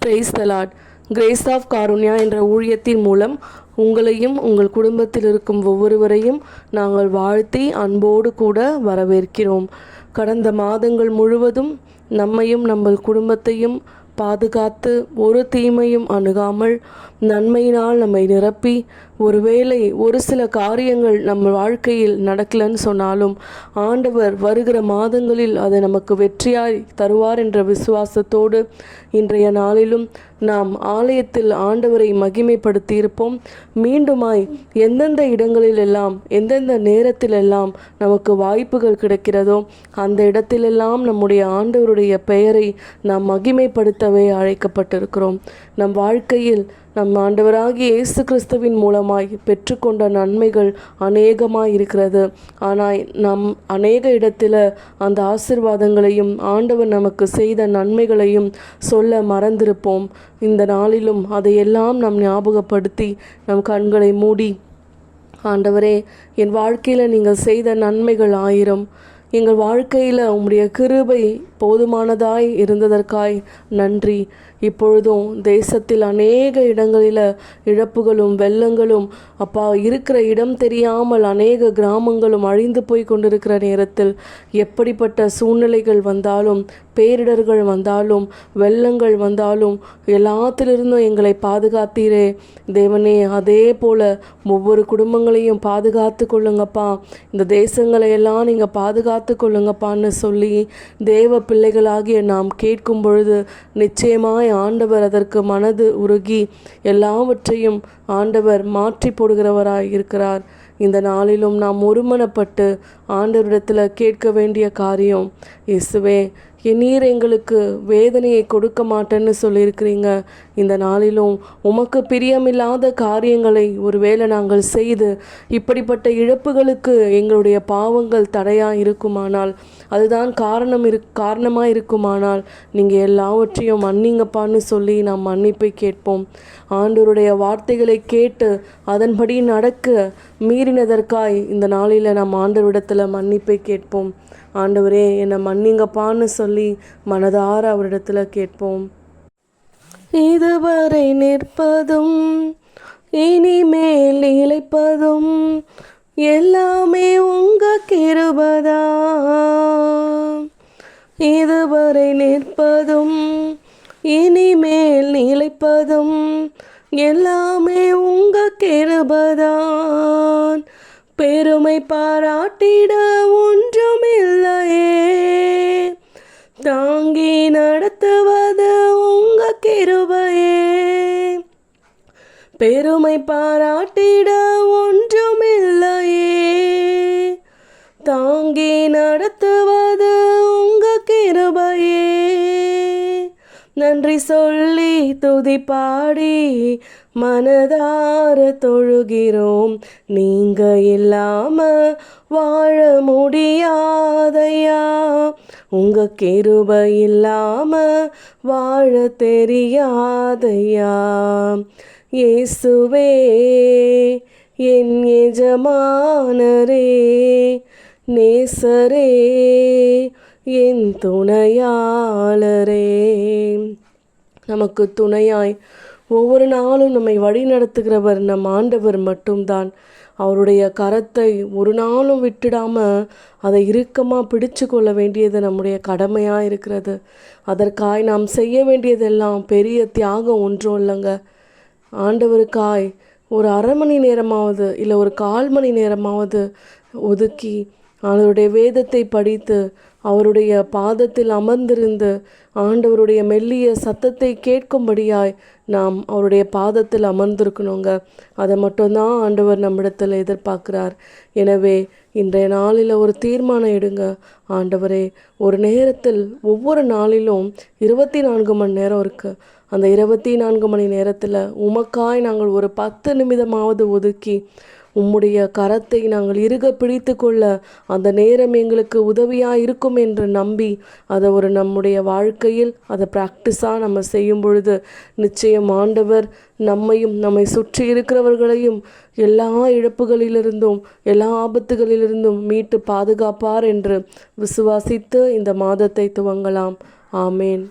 Price the Lord. Grace of Karunya என்ற ஊழியத்தின் மூலம் உங்களையும் உங்கள் குடும்பத்தில் இருக்கும் ஒவ்வொருவரையும் நாங்கள் வாழ்த்தி அன்போடு கூட வரவேற்கிறோம். கடந்த மாதங்கள் முழுவதும் நம்மையும் நம்ம குடும்பத்தையும் பாதுகாத்து ஒரு தீமையும் அணுகாமல் நன்மையினால் நம்மை நிரப்பி, ஒருவேளை ஒரு சில காரியங்கள் நம்ம வாழ்க்கையில் நடக்கலன்னு சொன்னாலும் ஆண்டவர் வருகிற மாதங்களில் அதை நமக்கு வெற்றியாய் தருவார் என்ற விசுவாசத்தோடு இன்றைய நாளிலும் நாம் ஆலயத்தில் ஆண்டவரை மகிமைப்படுத்தி இருப்போம். மீண்டுமாய் எந்தெந்த இடங்களிலெல்லாம் எந்தெந்த நேரத்திலெல்லாம் நமக்கு வாய்ப்புகள் கிடைக்கிறதோ அந்த இடத்திலெல்லாம் நம்முடைய ஆண்டவருடைய பெயரை நாம் மகிமைப்படுத்தவே அழைக்கப்பட்டிருக்கிறோம். நம் வாழ்க்கையில் நம் ஆண்டவராகிய இயேசு கிறிஸ்துவின் மூலமாய் பெற்றுக்கொண்ட நன்மைகள் அநேகமாய் இருக்கிறது. ஆனால் நம் அநேக இடத்துல அந்த ஆசீர்வாதங்களையும் ஆண்டவர் நமக்கு செய்த நன்மைகளையும் சொல்ல மறந்திருப்போம். இந்த நாளிலும் அதையெல்லாம் நாம் ஞாபகப்படுத்தி நம் கண்களை மூடி, ஆண்டவரே, என் வாழ்க்கையில் நீங்கள் செய்த நன்மைகள் 1000, எங்கள் வாழ்க்கையில் உம்முடைய கிருபை போதுமானதாய் இருந்ததற்காய் நன்றி. இப்பொழுதும் தேசத்தில் அநேக இடங்களில் இழப்புகளும் வெள்ளங்களும் அப்பா இருக்கிற இடம் தெரியாமல் அநேக கிராமங்களும் அழிந்து போய் கொண்டிருக்கிற நேரத்தில் எப்படிப்பட்ட சூழ்நிலைகள் வந்தாலும், பேரிடர்கள் வந்தாலும், வெள்ளங்கள் வந்தாலும் எல்லாத்திலிருந்தும் எங்களை பாதுகாத்தீரே தேவனே. அதே போல் ஒவ்வொரு குடும்பங்களையும் பாதுகாத்து கொள்ளுங்கப்பா. இந்த தேசங்களை எல்லாம் நீங்கள் பாதுகாத்து கொள்ளுங்கப்பான்னு சொல்லி தேவ பிள்ளைகளாகிய நாம் கேட்கும் பொழுது நிச்சயமாய் ஆண்டவர் அதற்கு மனது உருகி எல்லாவற்றையும் ஆண்டவர் மாற்றி போடுகிறவராய் இருக்கிறார். இந்த நாளிலும் நாம் ஒருமனப்பட்டு ஆண்டவரிடத்தில் கேட்க வேண்டிய காரியம், இயேசுவே, நீர் எங்களுக்கு வேதனையை கொடுக்க மாட்டேன்னு சொல்லியிருக்கிறீங்க. இந்த நாளிலும் உமக்கு பிரியமில்லாத காரியங்களை ஒருவேளை நாங்கள் செய்து இப்படிப்பட்ட இழப்புகளுக்கு எங்களுடைய பாவங்கள் தடையாக இருக்குமானால், அதுதான் காரணமாக இருக்குமானால் நீங்கள் எல்லாவற்றையும் மன்னிங்கப்பான்னு சொல்லி நாம் மன்னிப்பை கேட்போம். ஆண்டவருடைய வார்த்தைகளை கேட்டு அதன்படி நடக்க மீறினதற்காய் இந்த நாளில் நாம் ஆண்டவரிடத்தில் மன்னிப்பை கேட்போம். ஆண்டவரே, என்னை மன்னிங்கப்பான்னு சொல்லி மனதார அவரிடத்துல கேட்போம். இதுவரை நிற்பதும் இனிமேல் இழைப்பதும் எல்லாமே உங்க கிருபைதா. இதுவரை நிற்பதும் இனிமேல் இழைப்பதும் எல்லாமே உங்க கிருபைதான். பெருமை பாராட்டிட ஒன்றுமில்லையே, தாங்கி நடத்துவது உங்க கிருபையே. பெருமை பாராட்டிட ஒன்றுமில்லையே, தாங்கி நடத்துவது உங்க கிருபையே. நன்றி சொல்லி துதி பாடி மனதார தொழுகிறோம். நீங்க இல்லாம வாழ முடியாதையா, உங்க கிருபை இல்லாம வாழ தெரியாதையா. இயேசுவே என் எஜமானரே, நேசரே என் துணையாளரே. நமக்கு துணையாய் ஒவ்வொரு நாளும் நம்மை வழி நடத்துகிறவர் நம் ஆண்டவர் மட்டும்தான். அவருடைய கரத்தை ஒரு நாளும் விட்டுடாமல் அதை இறுக்கமாக பிடிச்சு கொள்ள வேண்டியது நம்முடைய கடமையாக இருக்கிறது. அதற்காய் நாம் செய்ய வேண்டியதெல்லாம் பெரிய தியாகம் ஒன்றும் இல்லைங்க. ஆண்டவருக்காய் ஒரு அரை மணி நேரமாவது இல்லை ஒரு 1/4 மணி நேரமாவது ஒதுக்கி அவருடைய வேதத்தை படித்து அவருடைய பாதத்தில் அமர்ந்திருந்து ஆண்டவருடைய மெல்லிய சத்தத்தை கேட்கும்படியாய் நாம் அவருடைய பாதத்தில் அமர்ந்திருக்கணுங்க. அதை மட்டும்தான் ஆண்டவர் நம்மிடத்தில் எதிர்பார்க்கிறார். எனவே இன்றைய நாளில் ஒரு தீர்மானம் எடுங்க. ஆண்டவரே, ஒரு நேரத்தில் ஒவ்வொரு நாளிலும் 24 மணி நேரம் இருக்குது. அந்த 24 மணி நேரத்தில் உமக்காய் நாங்கள் ஒரு 10 நிமிடமாவது ஒதுக்கி உம்முடைய கரத்தை நாங்கள் இறுக பிடித்து கொள்ள அந்த நேரம் எங்களுக்கு உதவியாக இருக்கும் என்று நம்பி அதை நம்முடைய வாழ்க்கையில் அதை ப்ராக்டிஸாக நம்ம செய்யும் பொழுது நிச்சயம் ஆண்டவர் நம்மையும் நம்மை சுற்றி இருக்கிறவர்களையும் எல்லா இழப்புகளிலிருந்தும் எல்லா ஆபத்துகளிலிருந்தும் மீட்டு பாதுகாப்பார் என்று விசுவாசித்து இந்த மாதத்தை துவங்கலாம். ஆமேன்.